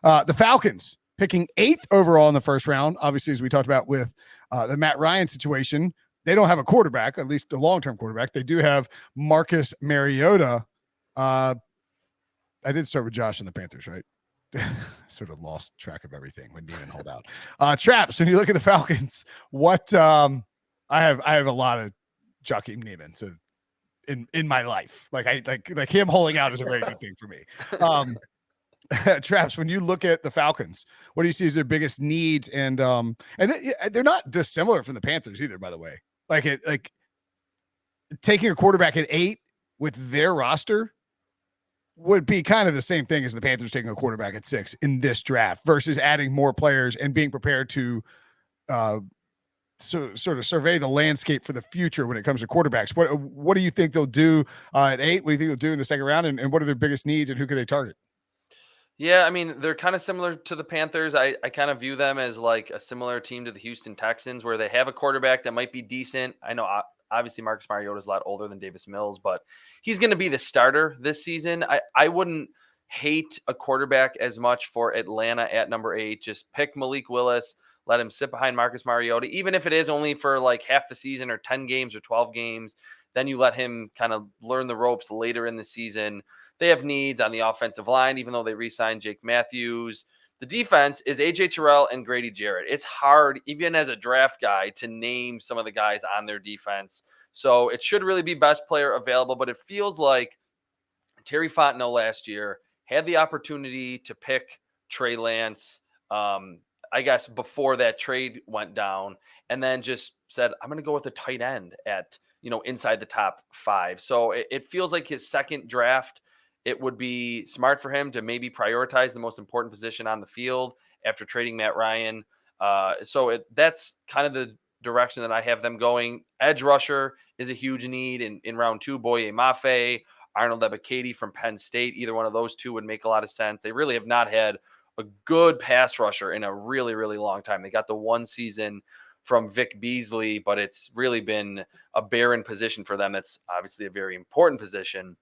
The Falcons picking 8th overall in the first round. Obviously, as we talked about with the Matt Ryan situation, they don't have a quarterback, at least a long-term quarterback. They do have Marcus Mariota. I did start with Josh and the Panthers, right? Sort of lost track of everything when Neiman hold out. Traps, when you look at the Falcons, what I have a lot of Joakim Neiman so in my life. Like him holding out is a very good thing for me. Traps, when you look at the Falcons, what do you see as their biggest needs? And they're not dissimilar from the Panthers either, by the way. Like taking a quarterback at 8 with their roster would be kind of the same thing as the Panthers taking a quarterback at 6 in this draft versus adding more players and being prepared to sort of survey the landscape for the future when it comes to quarterbacks. What do you think they'll do at 8? What do you think they'll do in the second round? And what are their biggest needs and who could they target? Yeah, I mean, they're kind of similar to the Panthers. I kind of view them as like a similar team to the Houston Texans where they have a quarterback that might be decent. I know obviously Marcus Mariota is a lot older than Davis Mills, but he's going to be the starter this season. I wouldn't hate a quarterback as much for Atlanta at number 8. Just pick Malik Willis, let him sit behind Marcus Mariota, even if it is only for like half the season or 10 games or 12 games. Then you let him kind of learn the ropes later in the season. They have needs on the offensive line, even though they re-signed Jake Matthews. The defense is A.J. Terrell and Grady Jarrett. It's hard, even as a draft guy, to name some of the guys on their defense. So it should really be best player available, but it feels like Terry Fontenot last year had the opportunity to pick Trey Lance, I guess, before that trade went down, and then just said, I'm going to go with a tight end at, inside the top 5. So it feels like his second draft, it would be smart for him to maybe prioritize the most important position on the field after trading Matt Ryan. That's kind of the direction that I have them going. Edge rusher is a huge need in round 2. Boye Mafe, Arnold Ebiketie from Penn State. Either one of those two would make a lot of sense. They really have not had a good pass rusher in a really, really long time. They got the one season from Vic Beasley, but it's really been a barren position for them. That's obviously a very important position.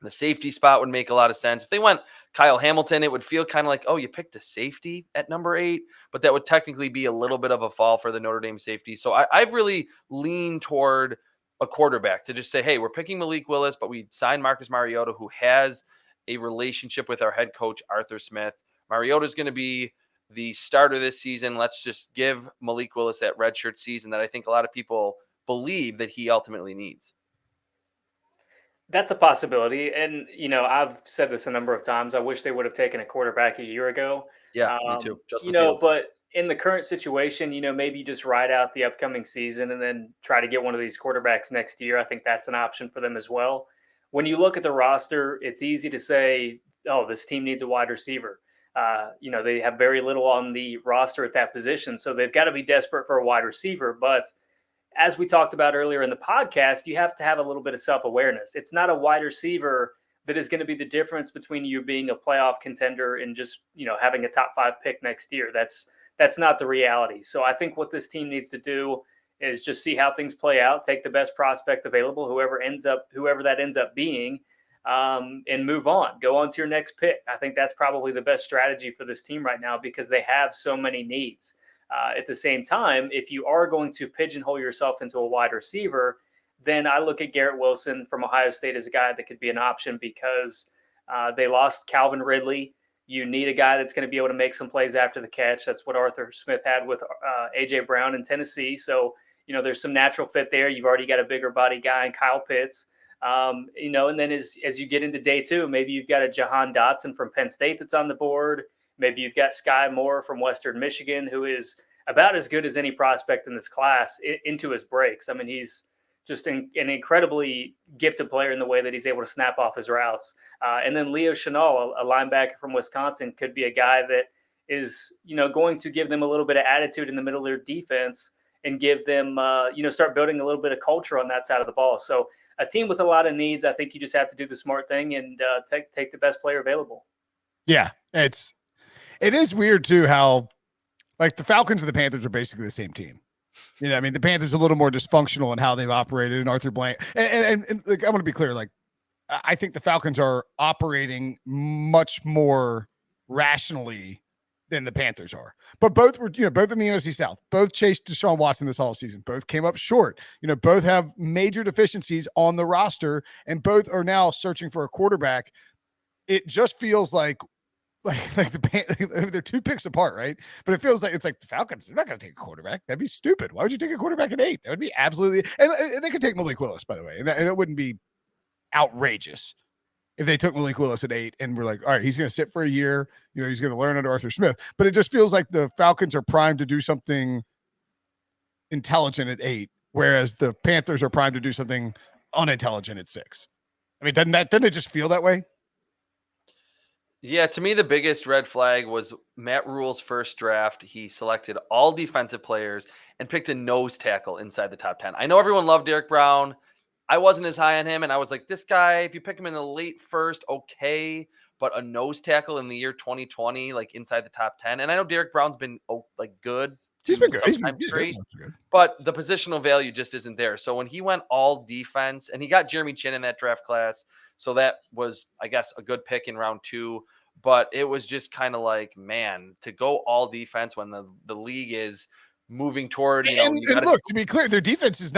The safety spot would make a lot of sense. If they went Kyle Hamilton, it would feel kind of like, oh, you picked a safety at number 8, but that would technically be a little bit of a fall for the Notre Dame safety. So I've really leaned toward a quarterback to just say, hey, we're picking Malik Willis, but we signed Marcus Mariota, who has a relationship with our head coach, Arthur Smith. Mariota is going to be the starter this season. Let's just give Malik Willis that redshirt season that I think a lot of people believe that he ultimately needs. That's a possibility. And, I've said this a number of times. I wish they would have taken a quarterback a year ago. Yeah, me too. Justin Fields. But in the current situation, maybe you just ride out the upcoming season and then try to get one of these quarterbacks next year. I think that's an option for them as well. When you look at the roster, it's easy to say, oh, this team needs a wide receiver. They have very little on the roster at that position. So they've got to be desperate for a wide receiver. But as we talked about earlier in the podcast, you have to have a little bit of self-awareness. It's not a wide receiver that is going to be the difference between you being a playoff contender and just, having a top 5 pick next year. That's not the reality. So I think what this team needs to do is just see how things play out, take the best prospect available, whoever that ends up being, and move on. Go on to your next pick. I think that's probably the best strategy for this team right now because they have so many needs. At the same time, if you are going to pigeonhole yourself into a wide receiver, then I look at Garrett Wilson from Ohio State as a guy that could be an option because they lost Calvin Ridley. You need a guy that's going to be able to make some plays after the catch. That's what Arthur Smith had with A.J. Brown in Tennessee. So, there's some natural fit there. You've already got a bigger body guy in Kyle Pitts. And then as you get into day 2, maybe you've got a Jahan Dotson from Penn State that's on the board. Maybe you've got Sky Moore from Western Michigan, who is about as good as any prospect in this class into his breaks. I mean, he's just an incredibly gifted player in the way that he's able to snap off his routes. And then Leo Chenal, a linebacker from Wisconsin, could be a guy that is, going to give them a little bit of attitude in the middle of their defense and give them, start building a little bit of culture on that side of the ball. So a team with a lot of needs, I think you just have to do the smart thing and take the best player available. Yeah, it is weird too how like the Falcons and the Panthers are basically the same team. The Panthers are a little more dysfunctional in how they've operated, and Arthur Blank. And like, I want to be clear, like I think the Falcons are operating much more rationally than the Panthers are. But both were, both in the NFC South, both chased Deshaun Watson this offseason, both came up short, both have major deficiencies on the roster, and both are now searching for a quarterback. It just feels like they're 2 picks apart, right? But it feels like it's like the Falcons, they're not going to take a quarterback. That'd be stupid. Why would you take a quarterback at 8? That would be absolutely, and they could take Malik Willis, by the way, and it wouldn't be outrageous if they took Malik Willis at 8 and we're like, all right, he's going to sit for a year, he's going to learn under Arthur Smith. But it just feels like the Falcons are primed to do something intelligent at 8, whereas the Panthers are primed to do something unintelligent at 6. I mean, doesn't it just feel that way? Yeah, to me, the biggest red flag was Matt Rule's first draft. He selected all defensive players and picked a nose tackle inside the top 10. I know everyone loved Derek Brown. I wasn't as high on him, and I was like, this guy, if you pick him in the late first, okay, but a nose tackle in the year 2020, like inside the top 10. And I know Derek Brown's been good. He's been good. Great, but the positional value just isn't there. So when he went all defense, and he got Jeremy Chin in that draft class, so that was, I guess, a good pick in round 2. But it was just kind of like, man, to go all defense when the league is moving toward, and look, to be clear, their defense is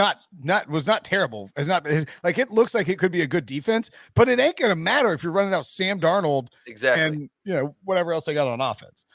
was not terrible. It looks like it could be a good defense, but it ain't gonna matter if you're running out Sam Darnold exactly, and whatever else they got on offense.